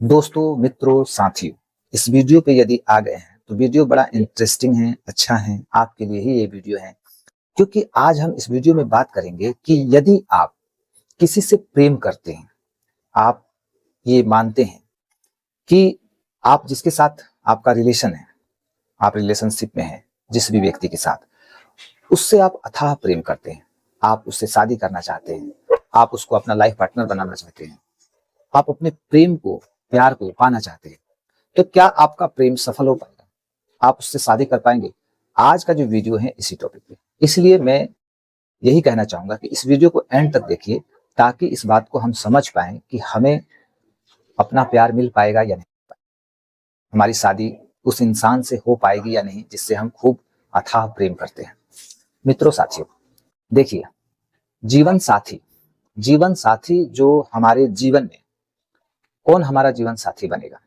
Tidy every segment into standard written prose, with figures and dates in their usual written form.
दोस्तों, मित्रों, साथियों, इस वीडियो पे यदि आ गए हैं तो वीडियो बड़ा इंटरेस्टिंग है, अच्छा है, आपके लिए ही ये वीडियो है। क्योंकि आज हम इस वीडियो में बात करेंगे कि यदि आप किसी से प्रेम करते हैं, आप ये मानते हैं कि आप जिसके साथ आपका रिलेशन है, आप रिलेशनशिप में हैं जिस भी व्यक्ति के साथ, उससे आप अथाह प्रेम करते हैं, आप उससे शादी करना चाहते हैं, आप उसको अपना लाइफ पार्टनर बनाना चाहते हैं, आप अपने प्रेम को, प्यार को पाना चाहते हैं, तो क्या आपका प्रेम सफल हो पाएगा? आप उससे शादी कर पाएंगे? आज का जो वीडियो है इसी टॉपिक पे, इसलिए मैं यही कहना चाहूंगा कि इस वीडियो को एंड तक देखिए, ताकि इस बात को हम समझ पाए कि हमें अपना प्यार मिल पाएगा या नहीं, हमारी शादी उस इंसान से हो पाएगी या नहीं जिससे हम खूब अथाह प्रेम करते हैं। मित्रों, साथियों, देखिए, जीवन साथी, जीवन साथी जो हमारे जीवन में, कौन हमारा जीवन साथी बनेगा?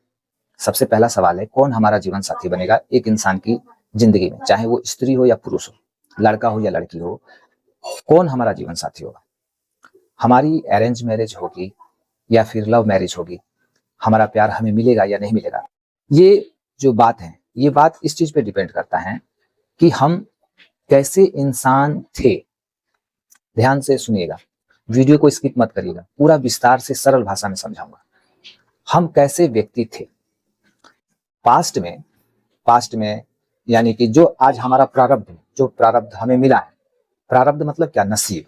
सबसे पहला सवाल है, कौन हमारा जीवन साथी बनेगा एक इंसान की जिंदगी में, चाहे वो स्त्री हो या पुरुष हो, लड़का हो या लड़की हो, कौन हमारा जीवन साथी होगा? हमारी अरेंज मैरिज होगी या फिर लव मैरिज होगी, हमारा प्यार हमें मिलेगा या नहीं मिलेगा? ये जो बात है, ये बात इस चीज पे डिपेंड करता है कि हम कैसे इंसान थे। ध्यान से सुनिएगा, वीडियो को स्किप मत करिएगा, पूरा विस्तार से सरल भाषा में समझाऊंगा। हम कैसे व्यक्ति थे पास्ट में, यानी कि जो आज हमारा प्रारब्ध है, जो प्रारब्ध हमें मिला है। प्रारब्ध मतलब क्या? नसीब।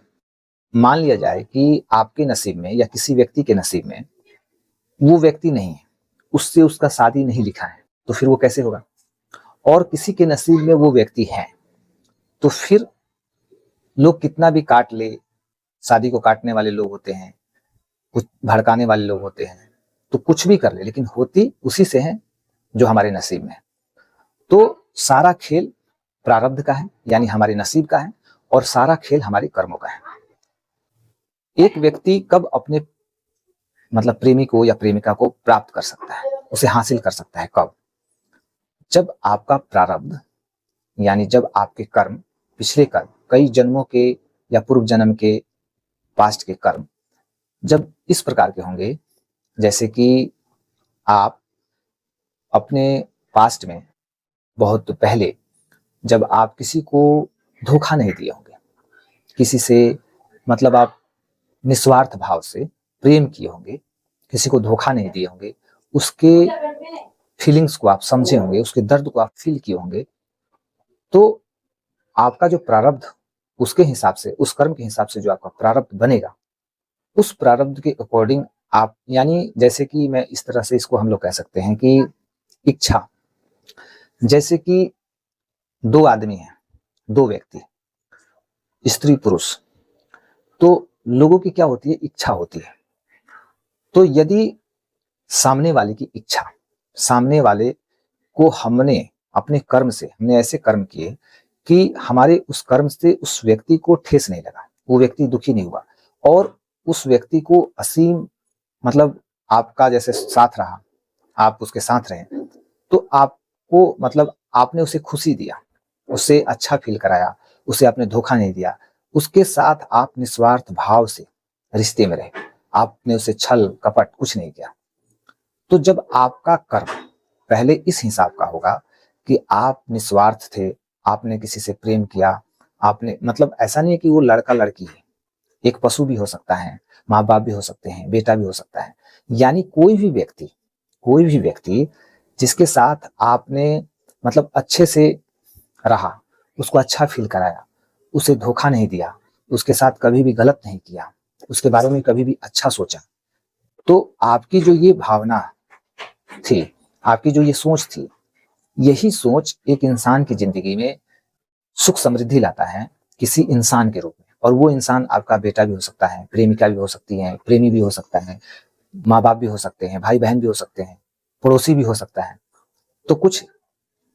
मान लिया जाए कि आपके नसीब में या किसी व्यक्ति के नसीब में वो व्यक्ति नहीं है, उससे उसका शादी नहीं लिखा है, तो फिर वो कैसे होगा? और किसी के नसीब में वो व्यक्ति है, तो फिर लोग कितना भी काट ले, शादी को काटने वाले लोग होते हैं, कुछ भड़काने वाले लोग होते हैं, तो कुछ भी कर ले, लेकिन होती उसी से है जो हमारे नसीब में है। तो सारा खेल प्रारब्ध का है, यानी हमारे नसीब का है, और सारा खेल हमारे कर्मों का है। एक व्यक्ति कब अपने प्रेमी को या प्रेमिका को प्राप्त कर सकता है, उसे हासिल कर सकता है? कब? जब आपका प्रारब्ध, यानी जब आपके कर्म, पिछले कर्म, कई जन्मों के या पूर्व जन्म के, पास्ट के कर्म जब इस प्रकार के होंगे, जैसे कि आप अपने पास्ट में बहुत पहले जब आप किसी को धोखा नहीं दिए होंगे, किसी से आप निस्वार्थ भाव से प्रेम किए होंगे, किसी को धोखा नहीं दिए होंगे, उसके फीलिंग्स को आप समझे होंगे, उसके दर्द को आप फील किए होंगे, तो आपका जो प्रारब्ध, उसके हिसाब से, उस कर्म के हिसाब से जो आपका प्रारब्ध बनेगा, उस प्रारब्ध के अकॉर्डिंग आप, यानी जैसे कि मैं इस तरह से इसको हम लोग कह सकते हैं कि इच्छा, जैसे कि दो आदमी हैं, दो व्यक्ति, स्त्री पुरुष, तो लोगों की क्या होती है? इच्छा होती है। तो यदि सामने वाले की इच्छा, सामने वाले को हमने अपने कर्म से, हमने ऐसे कर्म किए कि हमारे उस कर्म से उस व्यक्ति को ठेस नहीं लगा, वो व्यक्ति दुखी नहीं हुआ, और उस व्यक्ति को असीम आपका जैसे साथ रहा, आप उसके साथ रहे, तो आपको आपने उसे खुशी दिया, उसे अच्छा फील कराया, उसे आपने धोखा नहीं दिया, उसके साथ आप निस्वार्थ भाव से रिश्ते में रहे, आपने उसे छल कपट कुछ नहीं किया। तो जब आपका कर्म पहले इस हिसाब का होगा कि आप निस्वार्थ थे, आपने किसी से प्रेम किया, आपने ऐसा नहीं है कि वो लड़का लड़की है, एक पशु भी हो सकता है, माँ बाप भी हो सकते हैं, बेटा भी हो सकता है, यानी कोई भी व्यक्ति जिसके साथ आपने अच्छे से रहा, उसको अच्छा फील कराया, उसे धोखा नहीं दिया, उसके साथ कभी भी गलत नहीं किया, उसके बारे में कभी भी अच्छा सोचा, तो आपकी जो ये भावना थी, आपकी जो ये सोच थी, यही सोच एक इंसान की जिंदगी में सुख समृद्धि लाता है, किसी इंसान के रूप में। और वो इंसान आपका बेटा भी हो सकता है, प्रेमिका भी हो सकती है, प्रेमी भी हो सकता है, माँ बाप भी हो सकते हैं, भाई बहन भी हो सकते हैं, पड़ोसी भी हो सकता है। तो कुछ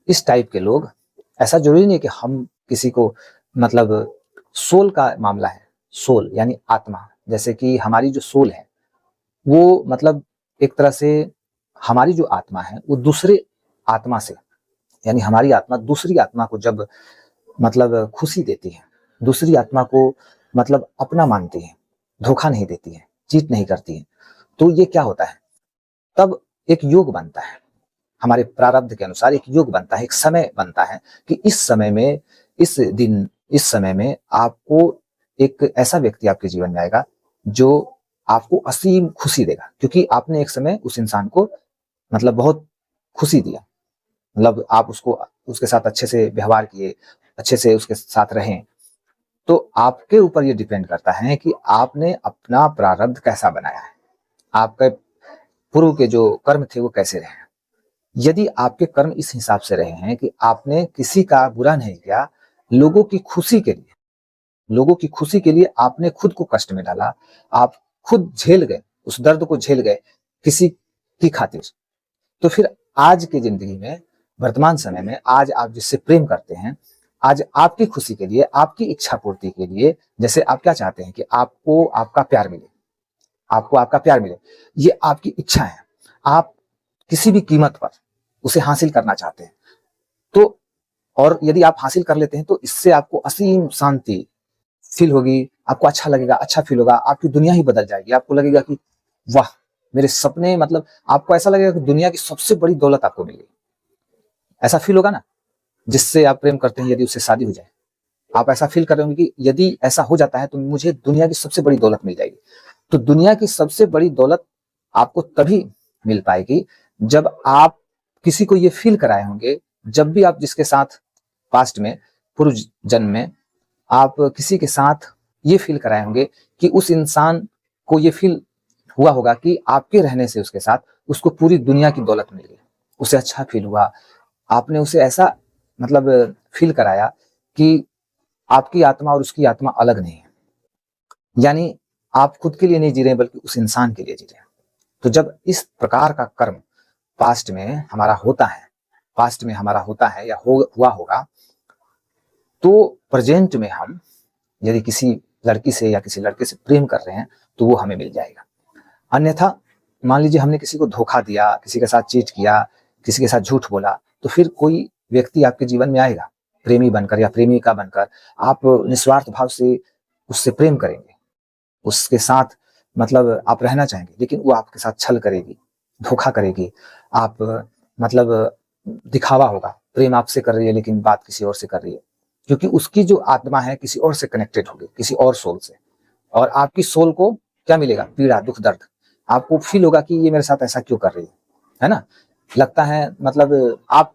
इस टाइप के लोग, ऐसा जरूरी नहीं कि हम किसी को, सोल का मामला है, सोल यानी आत्मा, जैसे कि हमारी जो सोल है वो एक तरह से, हमारी जो आत्मा है वो दूसरे आत्मा से, यानी हमारी आत्मा दूसरी आत्मा को जब खुशी देती है, दूसरी आत्मा को अपना मानती है, धोखा नहीं देती है, चीट नहीं करती है, तो ये क्या होता है? तब एक योग बनता है, हमारे प्रारब्ध के अनुसार एक योग बनता है, एक समय बनता है कि इस समय में, इस दिन, इस समय में आपको एक ऐसा व्यक्ति आपके जीवन में आएगा जो आपको असीम खुशी देगा, क्योंकि आपने एक समय उस इंसान को मतलब बहुत खुशी दिया, मतलब आप उसको, उसके साथ अच्छे से व्यवहार किए, अच्छे से उसके साथ रहें। तो आपके ऊपर ये डिपेंड करता है कि आपने अपना प्रारब्ध कैसा बनाया है, आपके पूर्व के जो कर्म थे वो कैसे रहे हैं। यदि आपके कर्म इस हिसाब से रहे हैं कि आपने किसी का बुरा नहीं किया, लोगों की खुशी के लिए, लोगों की खुशी के लिए आपने खुद को कष्ट में डाला, आप खुद झेल गए, उस दर्द को झेल गए किसी की खातिर, तो फिर आज की जिंदगी में, वर्तमान समय में, आज आप जिससे प्रेम करते हैं, आज आपकी खुशी के लिए, आपकी इच्छा पूर्ति के लिए, जैसे आप क्या चाहते हैं कि आपको आपका प्यार मिले, आपको आपका प्यार मिले, ये आपकी इच्छा है, आप किसी भी कीमत पर उसे हासिल करना चाहते हैं। तो और यदि आप हासिल कर लेते हैं तो इससे आपको असीम शांति फील होगी, आपको अच्छा लगेगा, अच्छा फील होगा, आपकी दुनिया ही बदल जाएगी, आपको लगेगा कि वाह, मेरे सपने, मतलब आपको ऐसा लगेगा कि दुनिया की सबसे बड़ी दौलत आपको मिल गई। ऐसा फील होगा ना, जिससे आप प्रेम करते हैं, यदि उससे शादी हो जाए, आप ऐसा फील कर रहे होंगे कि यदि ऐसा हो जाता है तो मुझे दुनिया की सबसे बड़ी दौलत मिल जाएगी। तो दुनिया की सबसे बड़ी दौलत आपको तभी मिल पाएगी जब आप किसी को ये फील कराए होंगे, जब भी आप जिसके साथ पास्ट में, पूर्व जन्म में आप किसी के साथ ये फील कराए होंगे कि उस इंसान को ये फील हुआ होगा कि आपके रहने से उसके साथ उसको पूरी दुनिया की दौलत मिल गई, उसे अच्छा फील हुआ, आपने उसे ऐसा मतलब फील कराया कि आपकी आत्मा और उसकी आत्मा अलग नहीं है, यानी आप खुद के लिए नहीं जी रहे बल्कि उस इंसान के लिए जी रहे हैं। तो जब इस प्रकार का कर्म पास्ट में हमारा होता है, पास्ट में हमारा होता है या हुआ होगा, तो प्रेजेंट में हम यदि किसी लड़की से या किसी लड़के से प्रेम कर रहे हैं तो वो हमें मिल जाएगा। अन्यथा मान लीजिए हमने किसी को धोखा दिया, किसी के साथ चीट किया, किसी के साथ झूठ बोला, तो फिर कोई व्यक्ति आपके जीवन में आएगा प्रेमी बनकर या प्रेमिका बनकर, आप निस्वार्थ भाव से उससे प्रेम करेंगे, उसके साथ मतलब आप रहना चाहेंगे, लेकिन वो आपके साथ छल करेगी, धोखा करेगी, आप मतलब दिखावा होगा, प्रेम आपसे कर रही है लेकिन बात किसी और से कर रही है, क्योंकि उसकी जो आत्मा है किसी और से कनेक्टेड होगी, किसी और सोल से, और आपकी सोल को क्या मिलेगा, पीड़ा, दुख, दर्द, आपको फील होगा कि ये मेरे साथ ऐसा क्यों कर रही है ना, लगता है, मतलब आप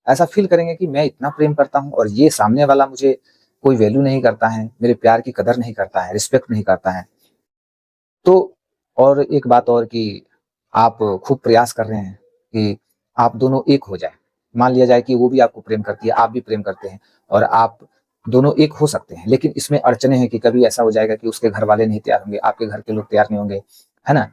ऐसा फील करेंगे कि मैं इतना प्रेम करता हूं और ये सामने वाला मुझे कोई वैल्यू नहीं करता है, मेरे प्यार की कदर नहीं करता है, रिस्पेक्ट नहीं करता है। तो और एक बात और कि आप खूब प्रयास कर रहे हैं कि आप दोनों एक हो जाए, मान लिया जाए कि वो भी आपको प्रेम करती है, आप भी प्रेम करते हैं और आप दोनों एक हो सकते हैं, लेकिन इसमें अड़चने हैं कि कभी ऐसा हो जाएगा कि उसके घर वाले नहीं तैयार होंगे, आपके घर के लोग तैयार नहीं होंगे, है ना,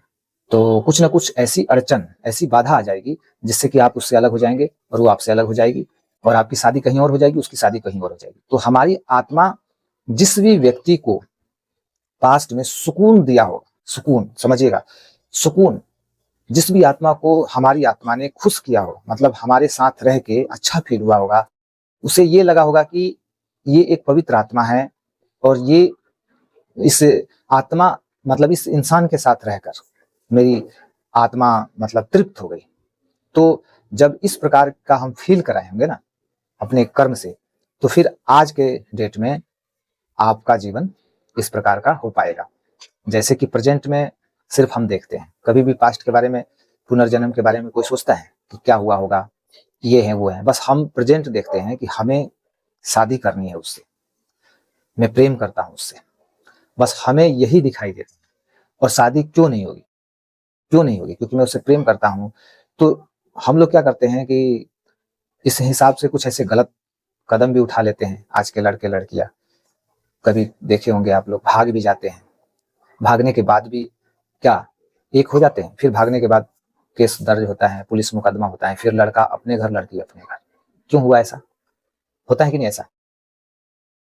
तो कुछ ना कुछ ऐसी अड़चन, ऐसी बाधा आ जाएगी जिससे कि आप उससे अलग हो जाएंगे और वो आपसे अलग हो जाएगी और आपकी शादी कहीं और हो जाएगी, उसकी शादी कहीं और हो जाएगी। तो हमारी आत्मा जिस भी व्यक्ति को पास्ट में सुकून दिया होगा, सुकून समझिएगा, सुकून, जिस भी आत्मा को हमारी आत्मा ने खुश किया हो, मतलब हमारे साथ रह के अच्छा फील हुआ होगा, उसे ये लगा होगा कि ये एक पवित्र आत्मा है और ये इस आत्मा, मतलब इस इंसान के साथ रहकर मेरी आत्मा मतलब तृप्त हो गई। तो जब इस प्रकार का हम फील कराए होंगे ना अपने कर्म से, तो फिर आज के डेट में आपका जीवन इस प्रकार का हो पाएगा। जैसे कि प्रेजेंट में सिर्फ हम देखते हैं, कभी भी पास्ट के बारे में, पुनर्जन्म के बारे में कोई सोचता है कि क्या हुआ होगा, ये है वो है, बस हम प्रेजेंट देखते हैं कि हमें शादी करनी है उससे, मैं प्रेम करता हूं उससे, बस हमें यही दिखाई देता है। और शादी क्यों नहीं होगी, क्यों नहीं होगी, क्योंकि मैं उससे प्रेम करता हूं। तो हम लोग क्या करते हैं कि इस हिसाब से कुछ ऐसे गलत कदम भी उठा लेते हैं। आज के लड़के लड़कियां, कभी देखे होंगे आप लोग, भाग भी जाते हैं, भागने के बाद भी क्या एक हो जाते हैं, फिर भागने के बाद केस दर्ज होता है, पुलिस मुकदमा होता है, फिर लड़का अपने घर, लड़की अपने घर। क्यों हुआ ऐसा, होता है कि नहीं ऐसा?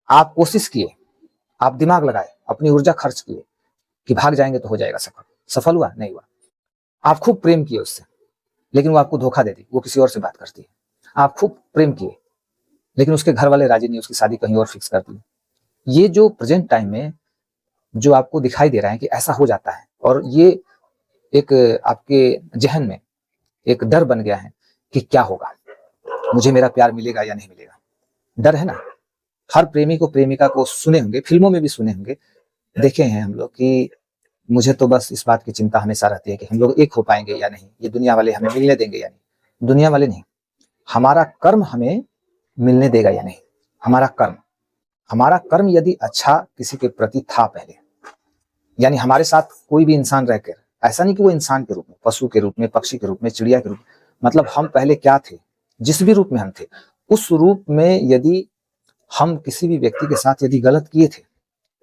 आप कोशिश किए, आप दिमाग लगाए, अपनी ऊर्जा खर्च किए कि भाग जाएंगे तो हो जाएगा सफल, सफल हुआ नहीं हुआ। आप खूब प्रेम किए उससे, लेकिन वो आपको धोखा दे दी, वो किसी और से बात करती है। आप खूब प्रेम किए लेकिन उसके घर वाले राजी नहीं, उसकी शादी कहीं और फिक्स कर दी। ये जो प्रेजेंट टाइम में जो आपको दिखाई दे रहा है कि ऐसा हो जाता है, और ये एक आपके जहन में एक डर बन गया है कि क्या होगा, मुझे मेरा प्यार मिलेगा या नहीं मिलेगा। डर है ना। हर प्रेमी को, प्रेमिका को सुने होंगे, फिल्मों में भी सुने होंगे, देखे हैं हम लोग कि मुझे तो बस इस बात की चिंता हमेशा रहती है कि हम लोग एक हो पाएंगे या नहीं, ये दुनिया वाले हमें मिलने देंगे या नहीं। दुनिया वाले नहीं, हमारा कर्म हमें मिलने देगा या नहीं। हमारा कर्म यदि अच्छा किसी के प्रति था पहले, यानी हमारे साथ कोई भी इंसान रहकर, ऐसा नहीं कि वो इंसान के रूप में, पशु के रूप में, पक्षी के रूप में, चिड़िया के रूप में, मतलब हम पहले क्या थे, जिस भी रूप में हम थे, उस रूप में यदि हम किसी भी व्यक्ति के साथ यदि गलत किए थे,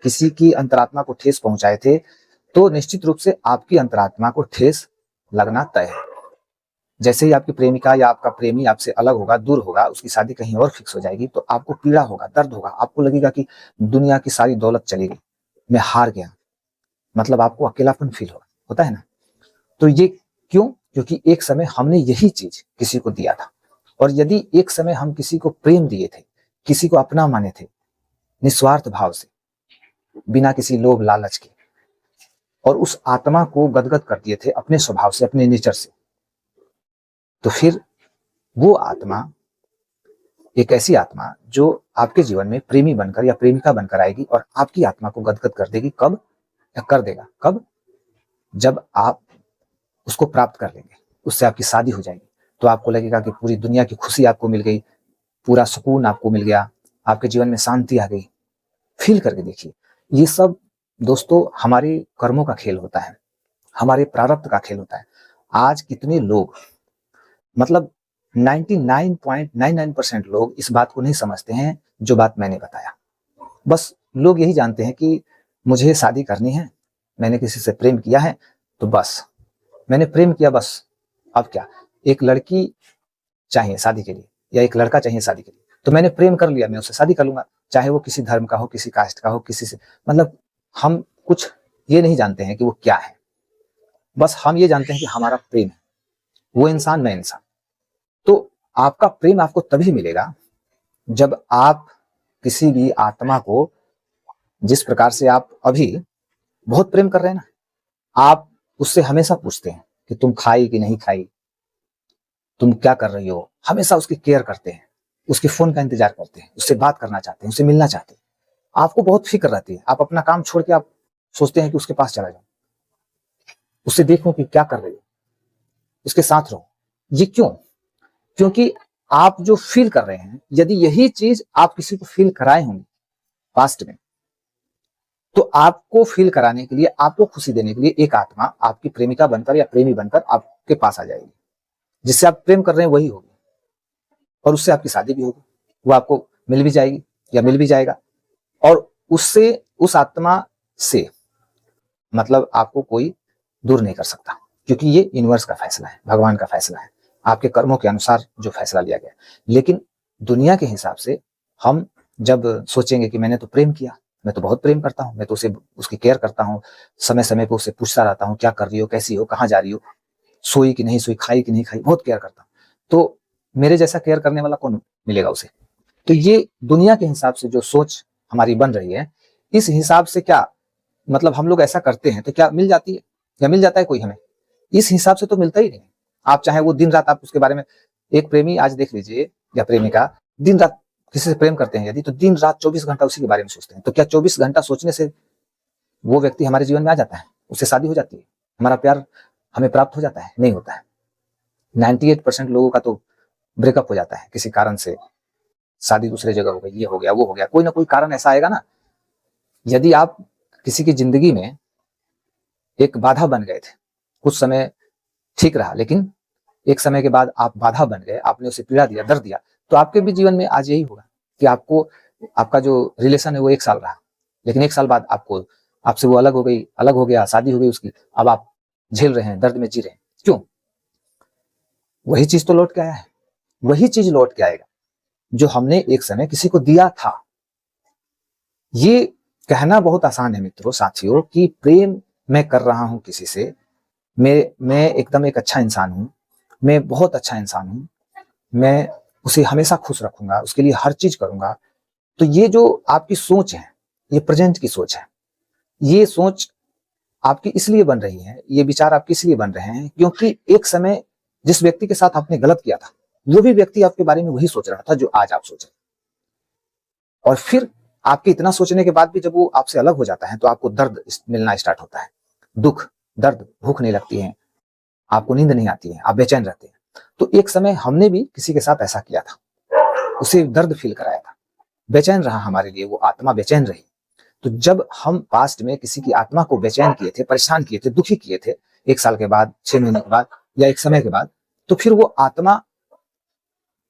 किसी की अंतरात्मा को ठेस पहुंचाए थे, तो निश्चित रूप से आपकी अंतरात्मा को ठेस लगना तय है। जैसे ही आपकी प्रेमिका या आपका प्रेमी आपसे अलग होगा, दूर होगा, उसकी शादी कहीं और फिक्स हो जाएगी, तो आपको पीड़ा होगा, दर्द होगा, आपको लगेगा कि दुनिया की सारी दौलत चली गई, मैं हार गया, मतलब आपको अकेलापन फील होता है ना। तो ये क्यों? क्योंकि एक समय हमने यही चीज किसी को दिया था, और यदि एक समय हम किसी को प्रेम दिए थे, किसी को अपना माने थे, निस्वार्थ भाव से, बिना किसी लोभ लालच के, और उस आत्मा को गदगद कर दिए थे अपने स्वभाव से, अपने नेचर से, तो फिर वो आत्मा एक ऐसी आत्मा जो आपके जीवन में प्रेमी बनकर या प्रेमिका बनकर आएगी और आपकी आत्मा को गदगद कर देगी। कब? या कर देगा कब? जब आप उसको प्राप्त कर लेंगे, उससे आपकी शादी हो जाएगी, तो आपको लगेगा कि पूरी दुनिया की खुशी आपको मिल गई, पूरा सुकून आपको मिल गया, आपके जीवन में शांति आ गई। फील करके देखिए, ये सब दोस्तों हमारे कर्मों का खेल होता है, हमारे प्रारब्ध का खेल होता है। आज कितने लोग, मतलब 99.99% लोग इस बात को नहीं समझते हैं जो बात मैंने बताया। बस लोग यही जानते हैं कि मुझे शादी करनी है, मैंने किसी से प्रेम किया है, तो बस मैंने प्रेम किया, बस अब क्या, एक लड़की चाहिए शादी के लिए या एक लड़का चाहिए शादी के लिए, तो मैंने प्रेम कर लिया, मैं उससे शादी कर लूंगा, चाहे वो किसी धर्म का हो, किसी कास्ट का हो, किसी से, मतलब हम कुछ ये नहीं जानते हैं कि वो क्या है, बस हम ये जानते हैं कि हमारा प्रेम है, वो इंसान, मैं इंसान। तो आपका प्रेम आपको तभी मिलेगा जब आप किसी भी आत्मा को, जिस प्रकार से आप अभी बहुत प्रेम कर रहे हैं ना, आप उससे हमेशा पूछते हैं कि तुम खाई कि नहीं खाई, तुम क्या कर रही हो, हमेशा उसकी केयर करते हैं, उसके फोन का इंतजार करते हैं, उससे बात करना चाहते हैं, उससे मिलना चाहते हैं, आपको बहुत फिक्र रहती है, आप अपना काम छोड़ के आप सोचते हैं कि उसके पास चला जाओ, उससे देखो कि क्या कर रही हो, उसके साथ रहो। ये क्यों? क्योंकि आप जो फील कर रहे हैं, यदि यही चीज आप किसी को फील कराए होंगे पास्ट में, तो आपको फील कराने के लिए, आपको खुशी देने के लिए एक आत्मा आपकी प्रेमिका बनकर या प्रेमी बनकर आपके पास आ जाएगी, जिससे आप प्रेम कर रहे हैं वही होगी, और उससे आपकी शादी भी होगी, वो आपको मिल भी जाएगी या मिल भी जाएगा, और उससे, उस आत्मा से मतलब आपको कोई दूर नहीं कर सकता, क्योंकि ये यूनिवर्स का फैसला है, भगवान का फैसला है, आपके कर्मों के अनुसार जो फैसला लिया गया। लेकिन दुनिया के हिसाब से हम जब सोचेंगे कि मैंने तो प्रेम किया, मैं तो बहुत प्रेम करता हूँ, मैं तो उसे, उसकी केयर करता हूँ, समय समय पर उसे पूछता रहता हूँ, क्या कर रही हो, कैसी हो, कहाँ जा रही हो, सोई कि नहीं सोई, खाई कि नहीं खाई, बहुत केयर करता हूँ, तो मेरे जैसा केयर करने वाला कौन मिलेगा उसे। तो ये दुनिया के हिसाब से जो सोच हमारी बन रही है, इस हिसाब से क्या, मतलब हम लोग ऐसा करते हैं तो क्या मिल जाती है या मिल जाता है कोई हमें? इस हिसाब से तो मिलता ही नहीं। आप चाहे वो दिन रात आप उसके बारे में, एक प्रेमी आज देख लीजिए या प्रेमिका दिन रात किसी से प्रेम करते हैं यदि, तो दिन रात 24 घंटा उसी के बारे में सोचते हैं, तो क्या 24 घंटा सोचने से वो व्यक्ति हमारे जीवन में आ जाता है, उससे शादी हो जाती है, हमारा प्यार हमें प्राप्त हो जाता है? नहीं होता है। 98% लोगों का तो ब्रेकअप हो जाता है किसी कारण से, शादी दूसरे जगह हो गई, ये हो गया, वो हो गया, कोई ना कोई कारण ऐसा आएगा ना। यदि आप किसी की जिंदगी में एक बाधा बन गए थे, कुछ समय ठीक रहा, लेकिन एक समय के बाद आप बाधा बन गए, आपने उसे पीड़ा दिया, दर्द दिया, तो आपके भी जीवन में आज यही होगा कि आपको, आपका जो रिलेशन है वो 1 साल रहा, लेकिन 1 साल बाद आपको, आपसे वो अलग हो गई, अलग हो गया, शादी हो गई उसकी, अब आप झेल रहे हैं, दर्द में जी रहे हैं। क्यों? वही चीज तो लौट के आया है, वही चीज लौट के आएगा जो हमने एक समय किसी को दिया था। ये कहना बहुत आसान है मित्रों, साथियों, कि प्रेम मैं कर रहा हूं किसी से, मैं एकदम एक अच्छा इंसान हूं, मैं बहुत अच्छा इंसान हूं, मैं उसे हमेशा खुश रखूंगा, उसके लिए हर चीज करूंगा। तो ये जो आपकी सोच है, ये प्रेजेंट की सोच है, ये सोच आपकी इसलिए बन रही है, ये विचार आपके इसलिए बन रहे हैं क्योंकि एक समय जिस व्यक्ति के साथ आपने गलत किया था वो भी व्यक्ति आपके बारे में वही सोच रहा था जो आज आप सोच रहे हैं। और फिर आपके इतना सोचने के बाद भी जब वो आपसे अलग हो जाता है तो आपको दर्द मिलना स्टार्ट होता है, दुख, दर्द, भूख नहीं लगती है, आपको नींद नहीं आती है, आप बेचैन रहते हैं। तो एक समय हमने भी किसी के साथ ऐसा किया था, उसे दर्द फील कराया था, बेचैन रहा हमारे लिए, वो आत्मा बेचैन रही। तो जब हम पास्ट में किसी की आत्मा को बेचैन किए थे, परेशान किए थे, दुखी किए थे, 1 साल के बाद, 6 महीने के बाद या एक समय के बाद, तो फिर वो आत्मा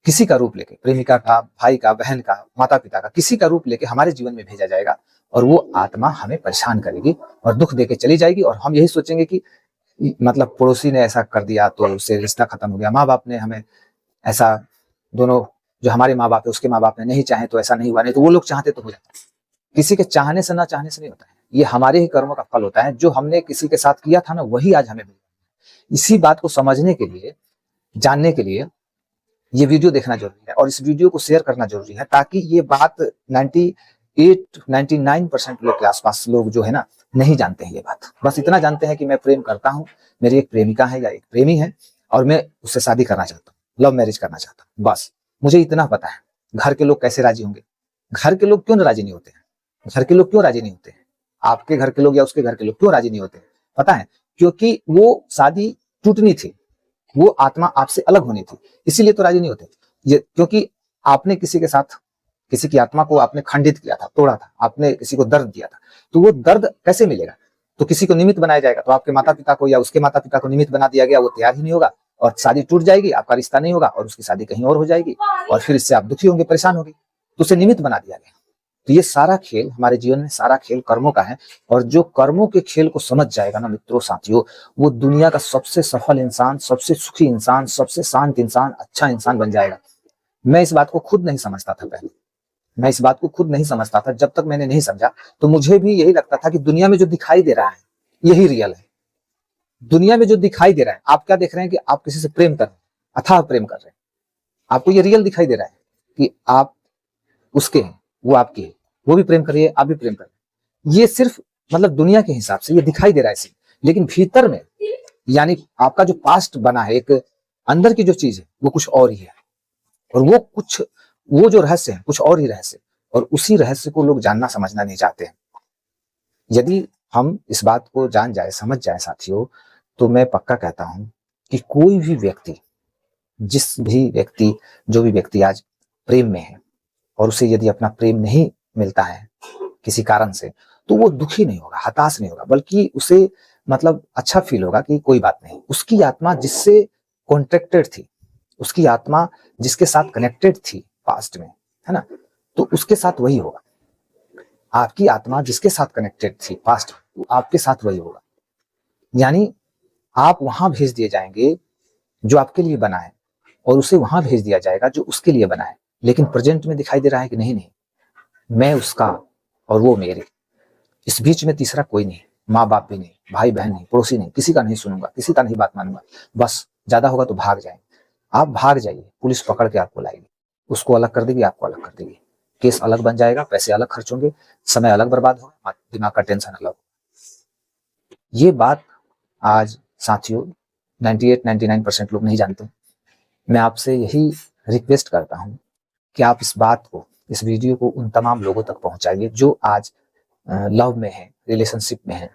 किसी का रूप लेके, प्रेमिका का, भाई का, बहन का, माता पिता का, किसी का रूप लेके हमारे जीवन में भेजा जाएगा और वो आत्मा हमें परेशान करेगी और दुख देके चली जाएगी। और हम यही सोचेंगे कि मतलब पड़ोसी ने ऐसा कर दिया तो उससे रिश्ता खत्म हो गया, माँ बाप ने हमें ऐसा, दोनों जो हमारे माँ बाप है उसके माँ बाप ने नहीं चाहे तो ऐसा नहीं हुआ, नहीं तो वो लोग चाहते तो हो जाता। किसी के चाहने से ना चाहने से नहीं होता है, ये हमारे ही कर्मों का फल होता है। जो हमने किसी के साथ किया था ना वही आज हमें मिला। इसी बात को समझने के लिए, जानने के लिए ये वीडियो देखना जरूरी है और इस वीडियो को शेयर करना जरूरी है, ताकि ये बात 98-99% लोग के आसपास लोग जो है ना नहीं जानते हैं ये बात। बस इतना जानते हैं कि मैं प्रेम करता हूँ, मेरी एक प्रेमिका है या एक प्रेमी है और मैं उससे शादी करना चाहता हूँ, लव मैरिज करना चाहता हूँ, बस मुझे इतना पता है। घर के लोग कैसे राजी होंगे? घर के लोग क्यों राजी नहीं होते हैं? घर के लोग क्यों राजी नहीं होते हैं? आपके घर के लोग या उसके घर के लोग क्यों राजी नहीं होते? पता है, क्योंकि वो शादी टूटनी थी, वो आत्मा आपसे अलग होनी थी, इसीलिए तो राजी नहीं होते। ये क्योंकि आपने किसी के साथ, किसी की आत्मा को आपने खंडित किया था, तोड़ा था, आपने किसी को दर्द दिया था, तो वो दर्द कैसे मिलेगा? तो किसी को निमित्त बनाया जाएगा, तो आपके माता पिता को या उसके माता पिता को निमित्त बना दिया गया, वो तैयार ही नहीं होगा और शादी टूट जाएगी, आपका रिश्ता नहीं होगा और उसकी शादी कहीं और हो जाएगी और फिर इससे आप दुखी होंगे, परेशान होंगे, तो उसे निमित्त बना दिया गया। तो ये सारा खेल हमारे जीवन में, सारा खेल कर्मों का है और जो कर्मों के खेल को समझ जाएगा ना मित्रों, साथियों, वो दुनिया का सबसे सफल इंसान, सबसे सुखी इंसान, सबसे शांत इंसान, अच्छा इंसान बन जाएगा। मैं इस बात को खुद नहीं समझता था पहले, मैं इस बात को खुद नहीं समझता था। जब तक मैंने नहीं समझा तो मुझे भी यही लगता था कि दुनिया में जो दिखाई दे रहा है यही रियल है। दुनिया में जो दिखाई दे रहा है, आप क्या देख रहे हैं कि आप किसी से प्रेम कर रहे हैं, अथाह प्रेम कर रहे हैं, आपको ये रियल दिखाई दे रहा है कि आप उसके हैं, वो आपकी है, वो भी प्रेम कर रही है, आप भी प्रेम कर रहे हैं। ये सिर्फ मतलब दुनिया के हिसाब से ये दिखाई दे रहा है सिर्फ, लेकिन भीतर में यानी आपका जो पास्ट बना है, एक अंदर की जो चीज है वो कुछ और ही है और वो कुछ, वो जो रहस्य है कुछ और ही रहस्य, और उसी रहस्य को लोग जानना समझना नहीं चाहते हैं। यदि हम इस बात को जान जाए, समझ जाए साथियों, तो मैं पक्का कहता हूं कि कोई भी व्यक्ति, जिस भी व्यक्ति, जो भी व्यक्ति आज प्रेम में है और उसे यदि अपना प्रेम नहीं मिलता है किसी कारण से, तो वो दुखी नहीं होगा, हताश नहीं होगा, बल्कि उसे मतलब अच्छा फील होगा कि कोई बात नहीं, उसकी आत्मा जिससे कॉन्ट्रैक्टेड थी, उसकी आत्मा जिसके साथ कनेक्टेड थी पास्ट में, है ना, तो उसके साथ वही होगा। आपकी आत्मा जिसके साथ कनेक्टेड थी पास्ट में, आपके साथ वही होगा। यानी आप वहां भेज दिए जाएंगे जो आपके लिए बना है और उसे वहां भेज दिया जाएगा जो उसके लिए बना है। लेकिन प्रेजेंट में दिखाई दे रहा है कि नहीं नहीं, मैं उसका और वो मेरे, इस बीच में तीसरा कोई नहीं, माँ बाप भी नहीं, भाई बहन नहीं, पड़ोसी नहीं, किसी का नहीं सुनूंगा, किसी का नहीं बात मानूंगा, बस ज्यादा होगा तो भाग जाएंगे। आप भाग जाइए, पुलिस पकड़ के आपको लाएगी, उसको अलग कर देगी, आपको अलग कर देगी, केस अलग बन जाएगा, पैसे अलग खर्च होंगे, समय अलग बर्बाद होगा, दिमाग का टेंशन अलग। ये बात आज साथियों 98-99% लोग नहीं जानते। मैं आपसे यही रिक्वेस्ट करता हूं कि आप इस बात को, इस वीडियो को उन तमाम लोगों तक पहुंचाइए जो आज लव में है, रिलेशनशिप में है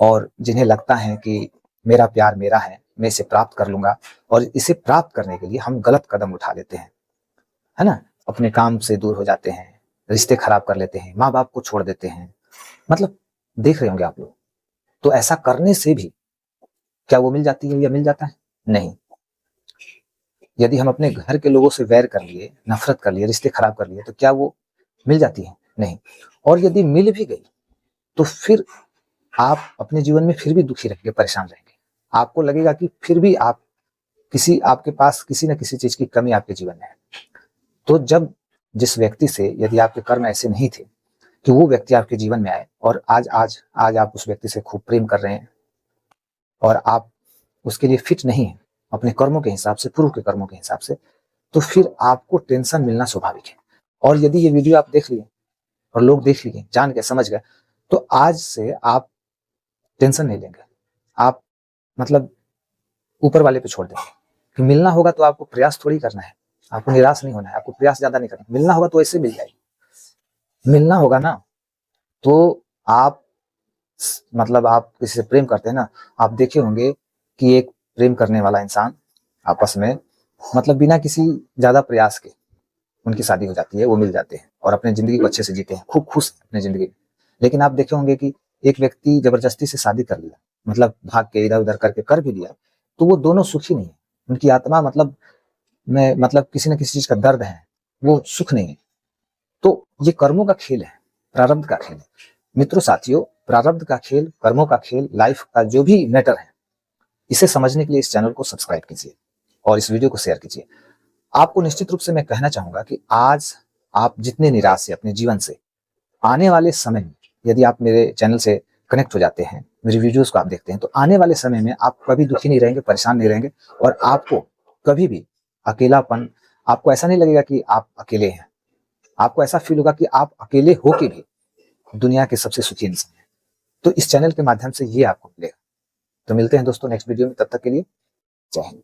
और जिन्हें लगता है कि मेरा प्यार मेरा है, मैं इसे प्राप्त कर लूंगा, और इसे प्राप्त करने के लिए हम गलत कदम उठा लेते हैं, है ना, अपने काम से दूर हो जाते हैं, रिश्ते खराब कर लेते हैं, माँ बाप को छोड़ देते हैं, मतलब देख रहे होंगे आप लोग। तो ऐसा करने से भी क्या वो मिल जाती है या मिल जाता है? नहीं। यदि हम अपने घर के लोगों से वैर कर लिए, नफरत कर लिए, रिश्ते खराब कर लिए, तो क्या वो मिल जाती है? नहीं। और यदि मिल भी गई तो फिर आप अपने जीवन में फिर भी दुखी रहेंगे, परेशान रहेंगे, आपको लगेगा कि फिर भी आप किसी, आपके पास किसी न किसी चीज की कमी आपके जीवन में है। तो जब जिस व्यक्ति से यदि आपके कर्म ऐसे नहीं थे कि वो व्यक्ति आपके जीवन में आए और आज आप उस व्यक्ति से खूब प्रेम कर रहे हैं और आप उसके लिए फिट नहीं है अपने कर्मों के हिसाब से, पूर्व के कर्मों के हिसाब से, तो फिर आपको टेंशन मिलना स्वाभाविक है। और यदि ये वीडियो आप देख लिए और लोग देख लिए, जान के समझ गए, तो आज से आप टेंशन नहीं लेंगे, आप मतलब ऊपर वाले पे छोड़ देंगे। कि मिलना होगा तो आपको प्रयास थोड़ी करना है, आपको निराश नहीं होना है, आपको प्रयास ज्यादा नहीं करना, मिलना होगा तो ऐसे मिल जाएगी। मिलना होगा ना तो आप मतलब आप किसी से प्रेम करते हैं ना, आप देखे होंगे कि एक प्रेम करने वाला इंसान आपस में मतलब बिना किसी ज्यादा प्रयास के उनकी शादी हो जाती है, वो मिल जाते हैं और अपनी जिंदगी को अच्छे से जीते हैं, खूब खुश हैं अपनी जिंदगी में। लेकिन आप देखे होंगे कि एक व्यक्ति जबरदस्ती से शादी कर लिया, मतलब भाग के इधर उधर करके कर भी लिया, तो वो दोनों सुखी नहीं है। उनकी आत्मा मतलब किसी न किसी चीज का दर्द है, वो सुख नहीं है। तो ये कर्मों का खेल है, प्रारब्ध का खेल है मित्रों साथियों। प्रारब्ध का खेल, कर्मों का खेल, लाइफ का जो भी मैटर है, इसे समझने के लिए इस चैनल को सब्सक्राइब कीजिए और इस वीडियो को शेयर कीजिए। आपको निश्चित रूप से मैं कहना चाहूंगा कि आज आप जितने निराश है अपने जीवन से, आने वाले समय में यदि आप मेरे चैनल से कनेक्ट हो जाते हैं, मेरी वीडियोस को आप देखते हैं, तो आने वाले समय में आप कभी दुखी नहीं रहेंगे, परेशान नहीं रहेंगे और आपको कभी भी अकेलापन, आपको ऐसा नहीं लगेगा कि आप अकेले हैं। आपको ऐसा फील होगा कि आप अकेले होके भी दुनिया के सबसे सुखी इंसान हैं। तो इस चैनल के माध्यम से ये आपको मिलेगा। तो मिलते हैं दोस्तों नेक्स्ट वीडियो में, तब तक के लिए जय हिंद।